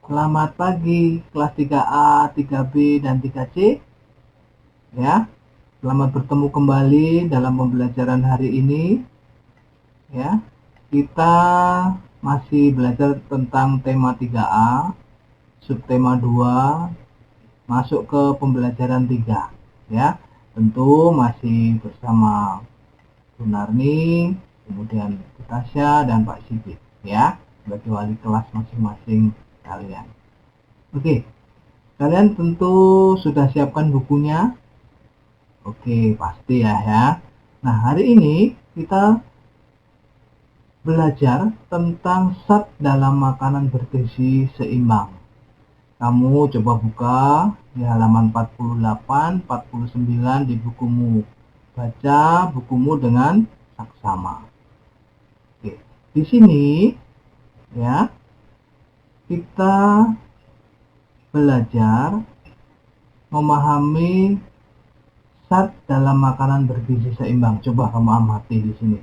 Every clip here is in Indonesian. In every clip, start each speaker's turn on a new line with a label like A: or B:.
A: Selamat pagi kelas 3A, 3B, dan 3C. Ya, selamat bertemu kembali dalam pembelajaran hari ini. Ya, kita masih belajar tentang tema 3A, subtema 2, masuk ke pembelajaran 3. Ya, tentu masih bersama Sunarni, kemudian Tasya dan Pak Sigit. Ya, sebagai wali kelas masing-masing kalian. Oke. Kalian tentu sudah siapkan bukunya? Oke, pasti ya. Nah, hari ini kita belajar tentang zat dalam makanan bergizi seimbang. Kamu coba buka di halaman 48, 49 di bukumu. Baca bukumu dengan saksama. Oke, di sini ya kita belajar memahami zat dalam makanan bergizi seimbang. Coba kamu amati di sini.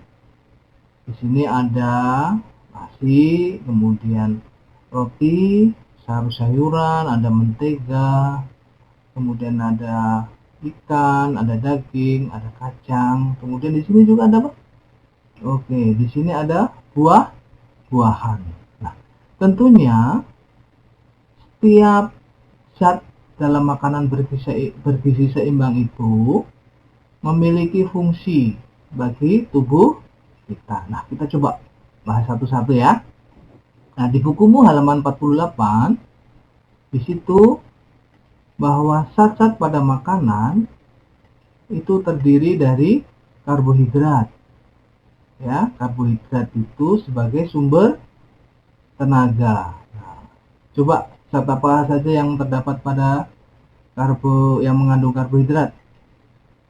A: Di sini ada nasi, kemudian roti, sayur-sayuran, ada mentega, kemudian ada ikan, ada daging, ada kacang. Kemudian di sini juga ada apa? Oke, di sini ada buah-buahan. Nah, tentunya setiap zat dalam makanan bergizi seimbang itu memiliki fungsi bagi tubuh kita. Nah, kita coba bahas satu-satu ya. Nah, di bukumu halaman 48, di situ bahwa zat-zat pada makanan itu terdiri dari karbohidrat. Ya, karbohidrat itu sebagai sumber tenaga. Nah, coba zat apa saja yang terdapat pada yang mengandung karbohidrat?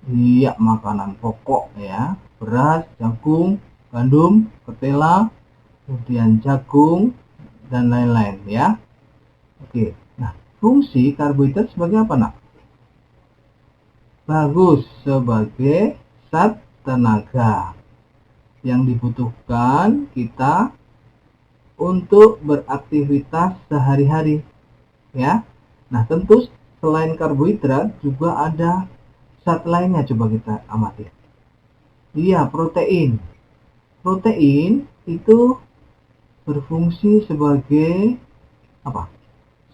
A: Iya, makanan pokok ya, beras, jagung, gandum, ketela, kemudian jagung, dan lain-lain ya. Oke, nah fungsi karbohidrat sebagai apa nak? Bagus, sebagai zat tenaga yang dibutuhkan kita untuk beraktivitas sehari-hari ya. Nah, tentu selain karbohidrat juga ada zat lainnya, coba kita amati. Iya, protein. Protein itu berfungsi sebagai apa?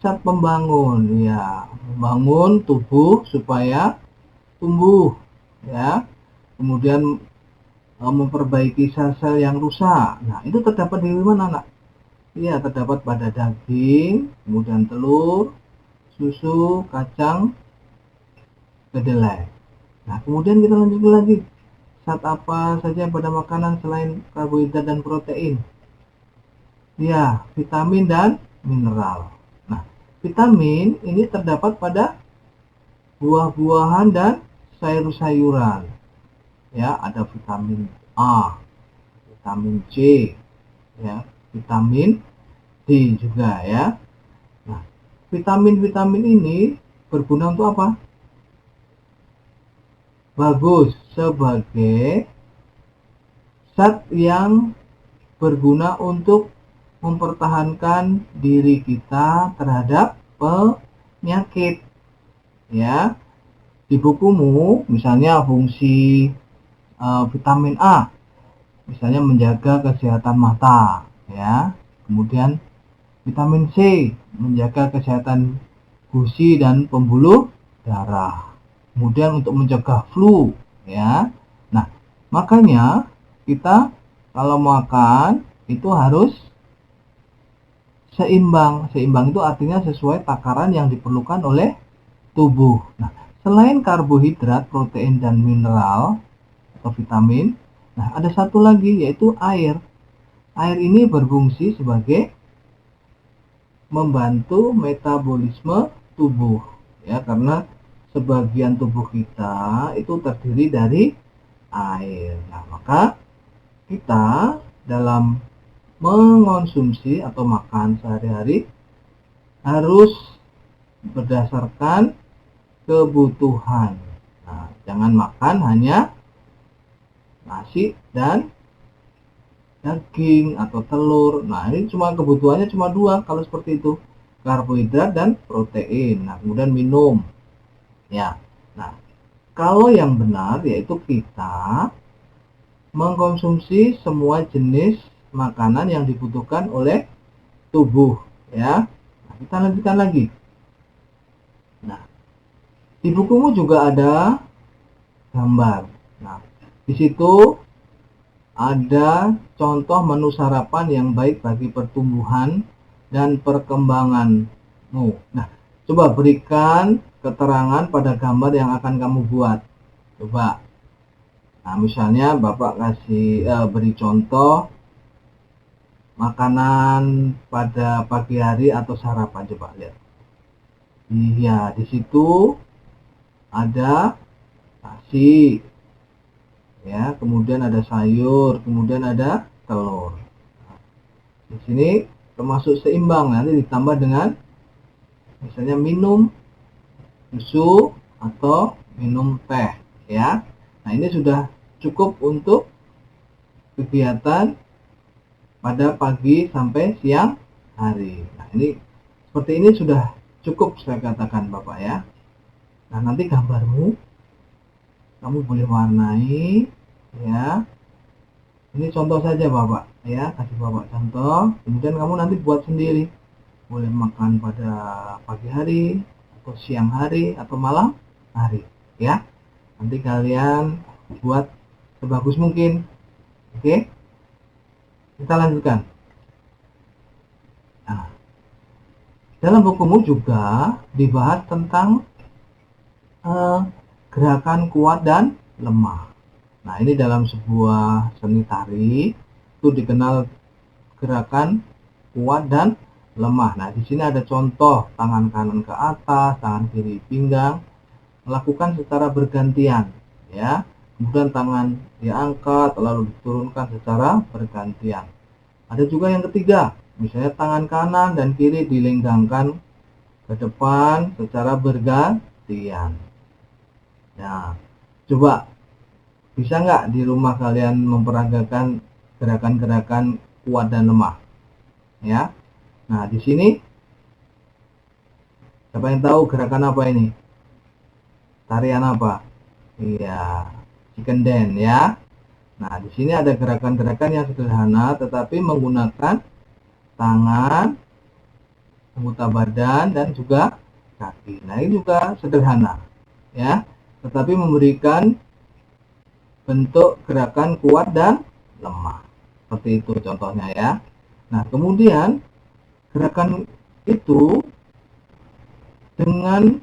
A: Zat pembangun, ya, membangun tubuh supaya tumbuh, ya. Kemudian memperbaiki sel-sel yang rusak. Nah, itu terdapat di mana, Nak? Iya, terdapat pada daging, kemudian telur, susu, kacang, kedelai. Nah, kemudian kita lanjut lagi. Zat apa saja pada makanan selain karbohidrat dan protein? Ya, vitamin dan mineral. Nah, vitamin ini terdapat pada buah-buahan dan sayur-sayuran. Ya, ada vitamin A, vitamin C, ya, vitamin D juga ya. Nah, vitamin-vitamin ini berguna untuk apa? Bagus, sebagai zat yang berguna untuk mempertahankan diri kita terhadap penyakit. Ya, di bukumu misalnya fungsi vitamin A, misalnya menjaga kesehatan mata, ya. Kemudian vitamin C menjaga kesehatan gusi dan pembuluh darah. Kemudian untuk mencegah flu, ya. Nah, makanya kita kalau makan itu harus seimbang. Seimbang itu artinya sesuai takaran yang diperlukan oleh tubuh. Nah, selain karbohidrat, protein, dan mineral atau vitamin, nah ada satu lagi yaitu air. Air ini berfungsi sebagai membantu metabolisme tubuh, ya, karena sebagian tubuh kita itu terdiri dari air. Nah, maka kita dalam mengonsumsi atau makan sehari-hari harus berdasarkan kebutuhan. Nah, jangan makan hanya nasi dan daging atau telur. Nah, ini cuma kebutuhannya cuma dua kalau seperti itu. karbohidrat dan protein. Nah, kemudian minum. Ya. Nah, kalau yang benar yaitu kita mengkonsumsi semua jenis makanan yang dibutuhkan oleh tubuh, ya. Nah, kita lanjutkan lagi. Nah, di bukumu juga ada gambar. Nah, di situ ada contoh menu sarapan yang baik bagi pertumbuhan dan perkembanganmu. Nah, coba berikan keterangan pada gambar yang akan kamu buat. Coba. Nah, misalnya Bapak beri contoh makanan pada pagi hari atau sarapan, coba lihat. Iya, di situ ada nasi, ya, kemudian ada sayur, kemudian ada telur. Di sini termasuk seimbang, nanti ditambah dengan misalnya minum susu atau minum teh, ya. Nah, ini sudah cukup untuk kegiatan pada pagi sampai siang hari. Nah, ini seperti ini sudah cukup saya katakan Bapak, ya. Nah, nanti gambarmu kamu boleh warnai, ya. Ini contoh saja Bapak, ya, kasih Bapak contoh. Kemudian kamu nanti buat sendiri. Boleh makan pada pagi hari, atau siang hari, atau malam hari, ya. Nanti kalian buat sebagus mungkin. Oke, kita lanjutkan. Nah, dalam bukumu juga dibahas tentang gerakan kuat dan lemah. Nah, ini dalam sebuah seni tari itu dikenal gerakan kuat dan lemah. Nah, di sini ada contoh tangan kanan ke atas, tangan kiri pinggang, melakukan secara bergantian, ya. Kemudian tangan diangkat lalu diturunkan secara bergantian. Ada juga yang ketiga, misalnya tangan kanan dan kiri dilenggangkan ke depan secara bergantian. Nah, coba bisa nggak di rumah kalian memperagakan gerakan-gerakan kuat dan lemah, ya? Nah, di sini siapa yang tahu gerakan apa ini? Tarian apa? Iya, chicken dance, ya. Nah, di sini ada gerakan-gerakan yang sederhana tetapi menggunakan tangan, anggota badan dan juga kaki. Nah, ini juga sederhana, ya, tetapi memberikan bentuk gerakan kuat dan lemah. Seperti itu contohnya, ya. Nah, kemudian gerakan itu dengan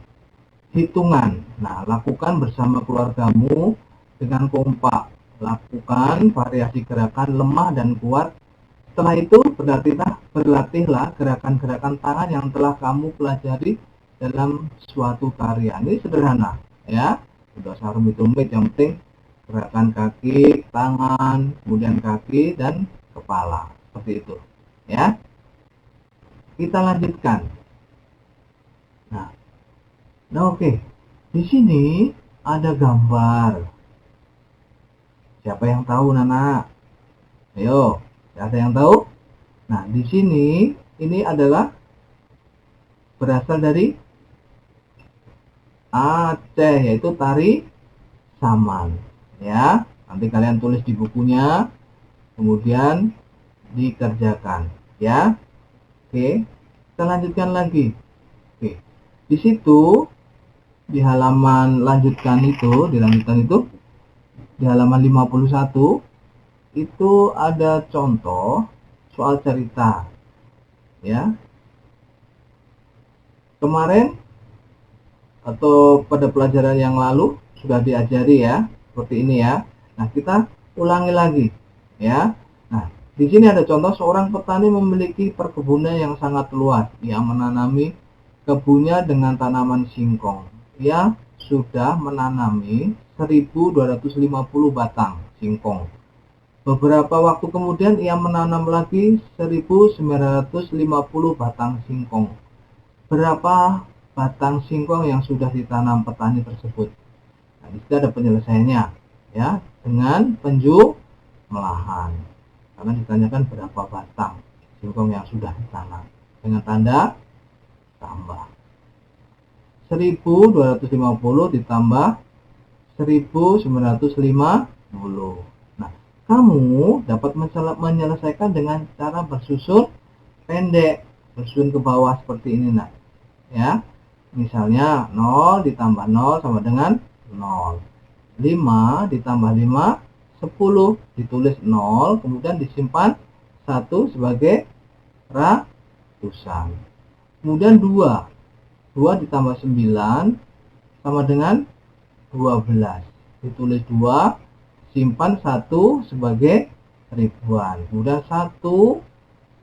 A: hitungan. Nah, lakukan bersama keluargamu dengan kompak. Lakukan variasi gerakan lemah dan kuat. Setelah itu berlatihlah gerakan-gerakan tangan yang telah kamu pelajari dalam suatu tarian. Ini sederhana, ya. Sudah sarumit-rumit, yang penting gerakan kaki, tangan, kemudian kaki dan kepala. Seperti itu, ya. Kita lanjutkan. Nah, oke. Di sini ada gambar. Siapa yang tahu, Nana? Ayo, ada yang tahu? Nah, di sini ini adalah berasal dari Aceh, yaitu tari saman, ya. Nanti kalian tulis di bukunya, kemudian dikerjakan, ya. Oke, kita lanjutkan lagi. Oke, di situ di halaman lanjutkan itu, di halaman 51 itu ada contoh soal cerita, ya. Kemarin atau pada pelajaran yang lalu sudah diajari, ya, seperti ini, ya. Nah, kita ulangi lagi, ya. Nah, di sini ada contoh seorang petani memiliki perkebunan yang sangat luas. Ia menanami kebunnya dengan tanaman singkong. Ia sudah menanami 1250 batang singkong. Beberapa waktu kemudian ia menanam lagi 1950 batang singkong. Berapa batang singkong yang sudah ditanam petani tersebut? Nah, di sini ada penyelesaiannya, ya, dengan penjumlahan. Karena ditanyakan berapa batang singkong yang sudah ditanam dengan tanda 1250 ditambah 1950. Nah, kamu dapat menyelesaikan dengan cara bersusun pendek, bersusun ke bawah seperti ini, nah. Ya. Misalnya 0 ditambah 0 sama dengan 0. 5 ditambah 5, 10. Ditulis 0, kemudian disimpan 1 sebagai ratusan. Kemudian 2. 2 ditambah 9 sama dengan 12. Ditulis 2, simpan 1 sebagai ribuan. Kemudian 1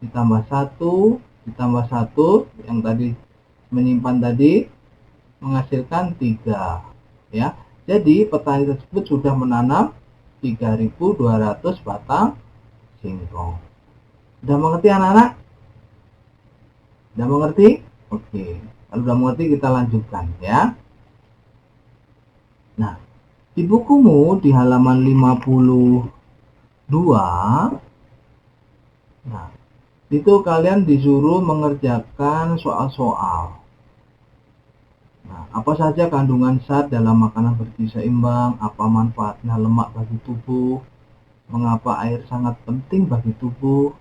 A: ditambah 1 ditambah 1 yang tadi menyimpan tadi menghasilkan 3. Ya. Jadi petani tersebut sudah menanam 3.200 batang singkong. Sudah mengerti anak-anak? Sudah mengerti? Oke. Kalau sudah mengerti kita lanjutkan ya. Nah, di bukumu di halaman 52, nah, itu kalian disuruh mengerjakan soal-soal. Nah, apa saja kandungan zat dalam makanan bergizi seimbang, apa manfaatnya lemak bagi tubuh, mengapa air sangat penting bagi tubuh,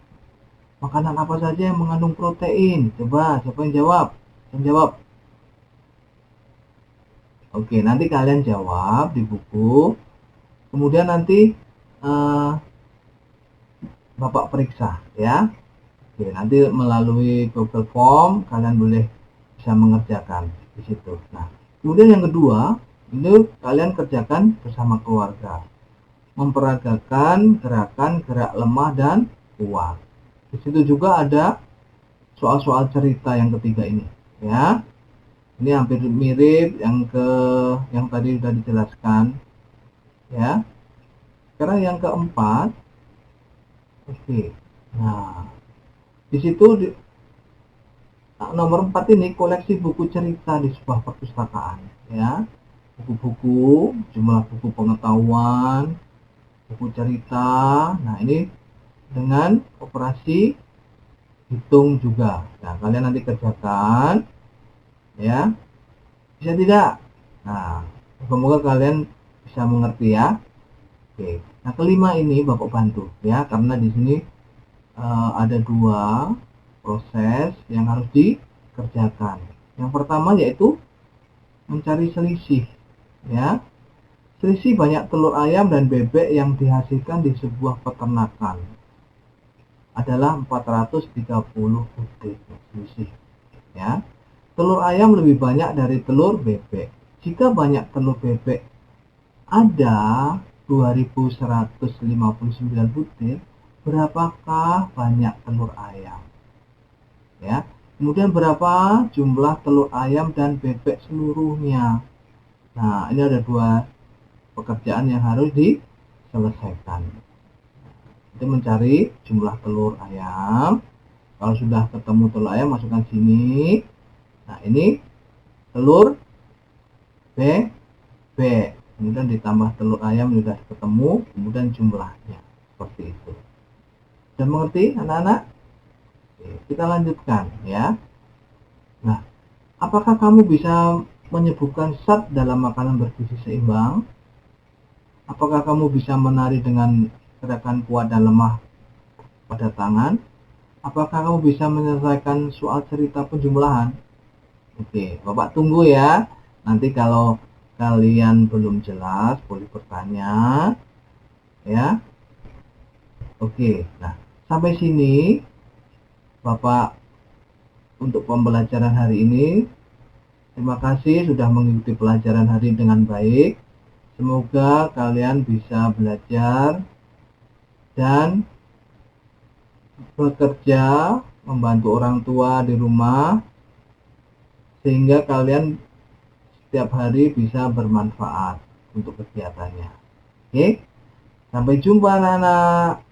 A: makanan apa saja yang mengandung protein. Coba, siapa yang jawab? Yang jawab. Oke, nanti kalian jawab di buku. Kemudian nanti Bapak periksa ya. Oke, nanti melalui Google Form kalian boleh bisa mengerjakan di situ. Nah, kemudian yang kedua, itu kalian kerjakan bersama keluarga. Memperagakan gerakan gerak lemah dan kuat. Di situ juga ada soal-soal cerita yang ketiga ini, ya. Ini hampir mirip yang tadi sudah dijelaskan, ya. Sekarang yang keempat, oke. Nah, di situ nomor 4 ini koleksi buku cerita di sebuah perpustakaan, ya. Buku-buku, jumlah buku pengetahuan, buku cerita. Nah, ini dengan operasi hitung juga. Nah, kalian nanti kerjakan ya. Bisa tidak? Nah, semoga kalian bisa mengerti ya. Oke. Nah, kelima ini Bapak bantu ya, karena di sini ada 2 proses yang harus dikerjakan. Yang pertama yaitu mencari selisih ya. Selisih banyak telur ayam dan bebek yang dihasilkan di sebuah peternakan adalah 430 butir. Selisih ya. Telur ayam lebih banyak dari telur bebek. Jika banyak telur bebek ada 2159 butir, berapakah banyak telur ayam? Ya. Kemudian berapa jumlah telur ayam dan bebek seluruhnya? Nah, ini ada 2 pekerjaan yang harus diselesaikan. Kita mencari jumlah telur ayam. Kalau sudah ketemu telur ayam, masukkan sini. Nah, ini telur bebek. Kemudian ditambah telur ayam sudah ketemu, kemudian jumlahnya. Seperti itu. Sudah mengerti anak-anak? Kita lanjutkan ya. Nah, apakah kamu bisa menyebutkan zat dalam makanan bergizi seimbang? Apakah kamu bisa menari dengan gerakan kuat dan lemah pada tangan? Apakah kamu bisa menyelesaikan soal cerita penjumlahan? Oke, Bapak tunggu ya. Nanti kalau kalian belum jelas boleh bertanya ya. Oke, nah sampai sini Bapak untuk pembelajaran hari ini. Terima kasih sudah mengikuti pelajaran hari ini dengan baik. Semoga kalian bisa belajar dan bekerja membantu orang tua di rumah sehingga kalian setiap hari bisa bermanfaat untuk kegiatannya. Oke, sampai jumpa anak-anak.